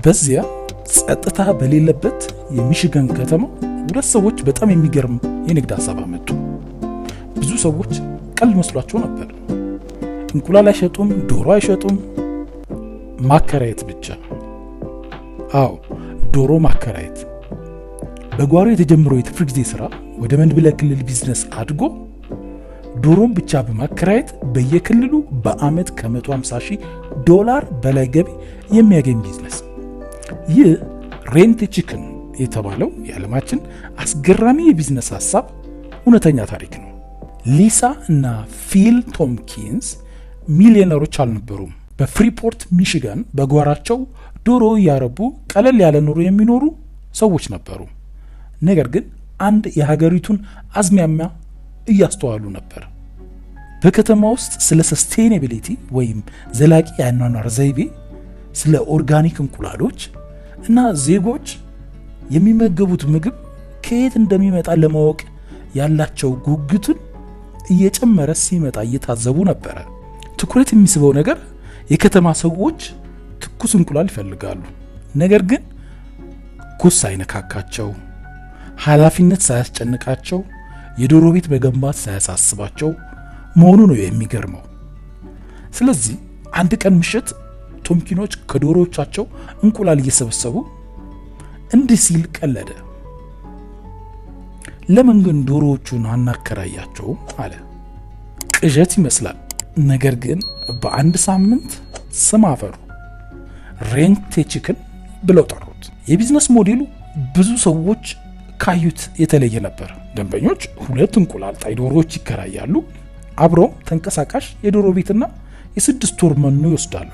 በዚያ ጸጥታ በሌለበት የሚሽገን ከተማ ሁለት ሰዎች በጣም የሚገርም የንግድ ሐሳብ አመጡ። ብዙ ሰዎች ቀልድ መስሏቸው ነበር። እንቁላል አይሸጡም፣ ዶሮ አይሸጡም፣ ማከራየት ብቻ። አዎ ዶሮ ማከራየት። በጓሮ የተጀመረው የትርፍ ጊዜ ስራ ወደ መድብለ ክልል ቢዝነስ አድጎ ዶሮን ብቻ በማከራየት በየክልሉ በአመት $150,000 በላይ ገቢ የሚያገኝ ቢዝነስ። ይህ ሬንት ቺክን የተባለው የዓለማችን አስገራሚ የቢዝነስ ሐሳብ እውነተኛ ታሪክ ነው። ሊሳ እና ፊል ቶምኪንስ ሚሊዮነሮች አልነበሩም። በፍሪፖርት ሚሽጋን በጓራቸው ዶሮ እያረቡ ቀለል ያለ ኑሮ የሚኖሩ ሰዎች ነበሩ። ነገር ግን አንድ የሀገሪቱን አዝማሚያ እያስተዋሉ ነበር። በከተማ ውስጥ ስለ ሰስቴኔቢሊቲ ወይም ዘላቂ የአኗኗር ዘይቤ፣ ስለ ኦርጋኒክ እንቁላሎች እና ዜጎች የሚመገቡት ምግብ ከየት እንደሚመጣ ለማወቅ ያላቸው ጉጉትን እየጨመረ ሲመጣ እየታዘቡ ነበረ። ትኩረት የሚስበው ነገር የከተማ ሰዎች ትኩስ እንቁላል ይፈልጋሉ፣ ነገር ግን ኩስ ሳይነካካቸው፣ ኃላፊነት ሳያስጨንቃቸው፣ የዶሮ ቤት መገንባት ሳያሳስባቸው መሆኑ ነው የሚገርመው። ስለዚህ አንድ ቀን ምሽት ቶምኪኖች ከዶሮዎቻቸው እንቁላል እየሰበሰቡ እንዲህ ሲል ቀለደ። ለምን ግን ዶሮዎቹን አናከራያቸውም አለ። ቅዠት ይመስላል፣ ነገር ግን በአንድ ሳምንት ስም አፈሩ። ሬንት ቺክን ብለው ጠሩት። የቢዝነስ ሞዴሉ ብዙ ሰዎች ካዩት የተለየ ነበር። ደንበኞች 2 እንቁላል ጣይ ዶሮዎች ይከራያሉ። አብረውም ተንቀሳቃሽ የዶሮ ቤትና የ6 ወር መኖ ይወስዳሉ።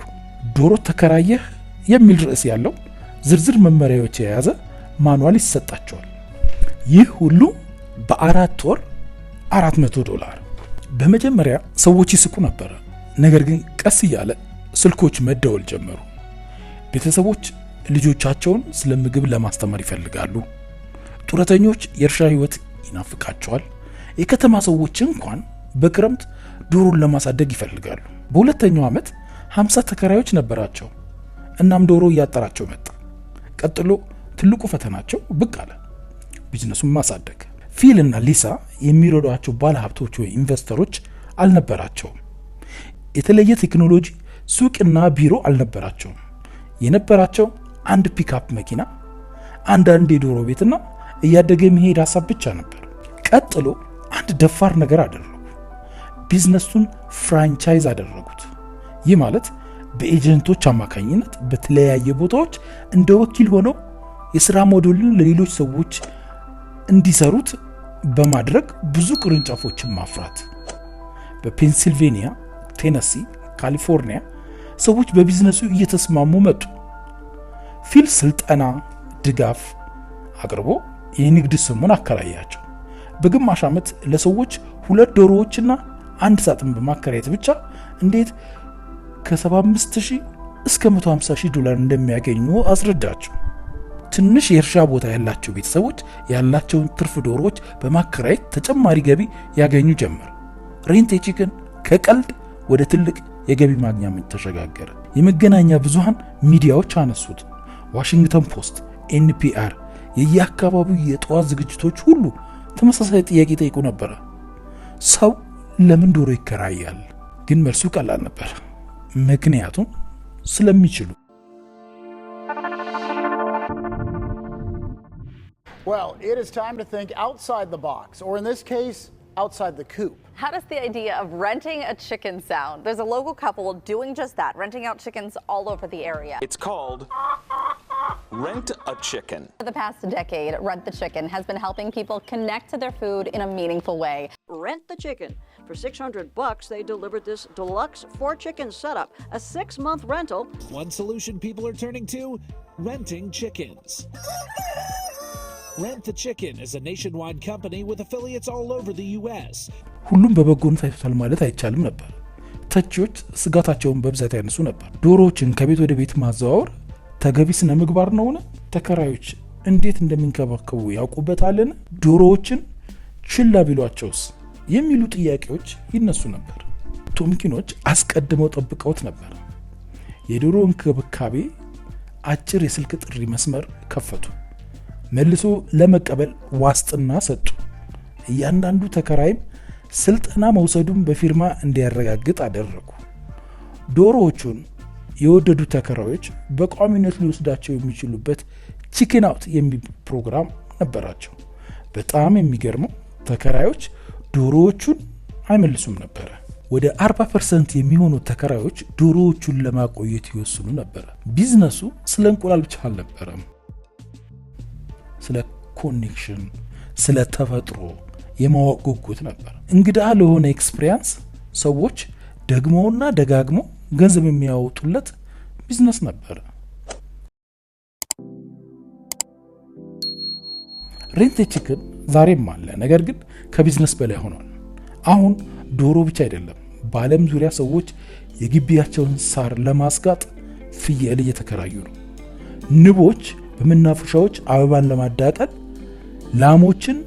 ዶሮ ተከራየህ የሚል ርዕስ ያለው ዝርዝር መመሪያዎች የያዘ ማኑዋል ይሰጣቸዋል። ይህ ሁሉ በ4 ወር $400። በመጀመሪያ ሰዎች ይስቁ ነበር፣ ነገር ግን ቀስ እያለ ስልኮች መደወል ጀመሩ። ቤተሰቦች ልጆቻቸውን ስለ ምግብ ለማስተማር ይፈልጋሉ። ጡረተኞች የእርሻ ህይወት ይናፍቃቸዋል። የከተማ ሰዎች እንኳን በክረምት ዶሮን ለማሳደግ ይፈልጋሉ። በሁለተኛው ዓመት 50 ተከራዮች ነበራቸው። እናም ዶሮ እያጠራቸው መጣ። ቀጥሎ ትልቁ ፈተናቸው ብቅ አለ፣ ቢዝነሱን ማሳደግ። ፊል እና ሊሳ የሚረዷቸው ባለ ሀብቶች ወይ ኢንቨስተሮች አልነበራቸውም። የተለየ ቴክኖሎጂ፣ ሱቅና ቢሮ አልነበራቸውም። የነበራቸው አንድ ፒክአፕ መኪና፣ አንዳንድ የዶሮ ቤትና እያደገ የሚሄድ ሐሳብ ብቻ ነበር። ቀጥሎ አንድ ደፋር ነገር አደረጉ። ቢዝነሱን ፍራንቻይዝ አደረጉት። ይህ ማለት በኤጀንቶች አማካኝነት በተለያየ ቦታዎች እንደ ወኪል ሆነው የሥራ ሞዴሉን ለሌሎች ሰዎች እንዲሰሩት በማድረግ ብዙ ቅርንጫፎችን ማፍራት። በፔንሲልቬኒያ፣ ቴነሲ፣ ካሊፎርኒያ ሰዎች በቢዝነሱ እየተስማሙ መጡ። ፊል ስልጠና ድጋፍ አቅርቦ የንግድ ስሙን አከራያቸው። በግማሽ ዓመት ለሰዎች 2 ዶሮዎችና 1 ሳጥን በማከራየት ብቻ እንዴት ከ75,000 እስከ $150,000 እንደሚያገኙ አስረዳቸው። ትንሽ የእርሻ ቦታ ያላቸው ቤተሰቦች ያላቸውን ትርፍ ዶሮዎች በማከራየት ተጨማሪ ገቢ ያገኙ ጀመር። ሬንት ቺክን ከቀልድ ወደ ትልቅ የገቢ ማግኛ ምንጭ ተሸጋገረ። የመገናኛ ብዙሃን ሚዲያዎች አነሱት። ዋሽንግተን ፖስት፣ ኤንፒአር፣ የየአካባቢው የጠዋት ዝግጅቶች ሁሉ ተመሳሳይ ጥያቄ ጠይቁ ነበር። ሰው ለምን ዶሮ ይከራያል? ግን መልሱ ቀላል ነበር፣ ምክንያቱም ስለሚችሉ። Well, it is time to think outside the box, or in this case, outside the coop. How does the idea of renting a chicken sound? There's a local couple doing just that, renting out chickens all over the area. It's called Rent a Chicken. For the past decade, Rent the Chicken has been helping people connect to their food in a meaningful way. Rent the Chicken. For $600, they delivered this deluxe 4-chicken setup, a 6-month rental. One solution people are turning to: renting chickens. Rent the Chicken is a nationwide company with affiliates all over the US. ሁሉም በበጎነት አይቷል ማለት አይቻልም ነበር። ተቺዎች ስጋታቸውን በብዛት ያነሱ ነበር። ዶሮዎችን ከቤት ወደ ቤት ማዘዋወር ተገቢ ስነ ምግባር ነውን? ተከራዮች እንዴት እንደሚንከባከቡ ያውቁበታልን? ዶሮዎችን ችላ ቢሏቸውስ? የሚሉ ጥያቄዎች ይነሱ ነበር። ቶምኪኖች አስቀድመው ጠብቀውት ነበር። የዶሮ እንክብካቤ አጭር የስልክ ጥሪ መስመር ከፈቱ። መልሶ ለመቀበል ዋስጥና ሰጡ። እያንዳንዱ ተከራይም ስልጠና መውሰዱን በፊርማ እንዲያረጋግጥ አደረጉ። ዶሮዎቹን የወደዱ ተከራዮች በቋሚነት ሊወስዳቸው የሚችሉበት ቺክን አውት የሚል ፕሮግራም ነበራቸው። በጣም የሚገርመው ተከራዮች ዶሮዎቹን አይመልሱም ነበረ። ወደ 40% የሚሆኑ ተከራዮች ዶሮዎቹን ለማቆየት ይወስኑ ነበረ። ቢዝነሱ ስለ እንቁላል ብቻ አልነበረም። ስለ ኮኔክሽን፣ ስለ ተፈጥሮ የማወቅ ጉጉት ነበር። እንግዳ ለሆነ ኤክስፒሪየንስ ሰዎች ደግመውና ደጋግመው ገንዘብ የሚያወጡለት ቢዝነስ ነበረ። ሬንት ቺክን ዛሬም አለ፣ ነገር ግን ከቢዝነስ በላይ ሆኗል። አሁን ዶሮ ብቻ አይደለም፣ በዓለም ዙሪያ ሰዎች የግቢያቸውን ሳር ለማስጋጥ ፍየል እየተከራዩ ነው። ንቦች በመናፈሻዎች አበባን ለማዳቀል፣ ላሞችን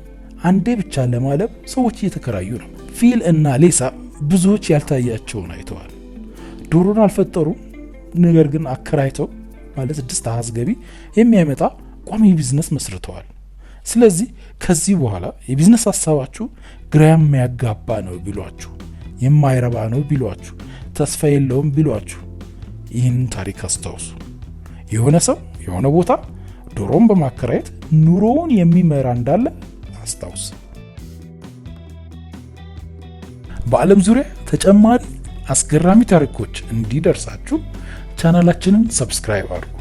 አንዴ ብቻ ለማለብ ሰዎች እየተከራዩ ነው። ፊል እና ሌሳ ብዙዎች ያልታያቸውን አይተዋል። ዶሮን አልፈጠሩም፣ ነገር ግን አከራይተው ማለት 6 አሃዝ ገቢ የሚያመጣ ቋሚ ቢዝነስ መስርተዋል። ስለዚህ ከዚህ በኋላ የቢዝነስ ሀሳባችሁ ግራ የሚያጋባ ነው ቢሏችሁ፣ የማይረባ ነው ቢሏችሁ፣ ተስፋ የለውም ቢሏችሁ ይህንን ታሪክ አስታውሱ። የሆነ ሰው የሆነ ቦታ ዶሮን በማከራየት ኑሮውን የሚመራ እንዳለ አስታውስ። በዓለም ዙሪያ ተጨማሪ አስገራሚ ታሪኮች እንዲደርሳችሁ ቻናላችንን ሰብስክራይብ አድርጉ።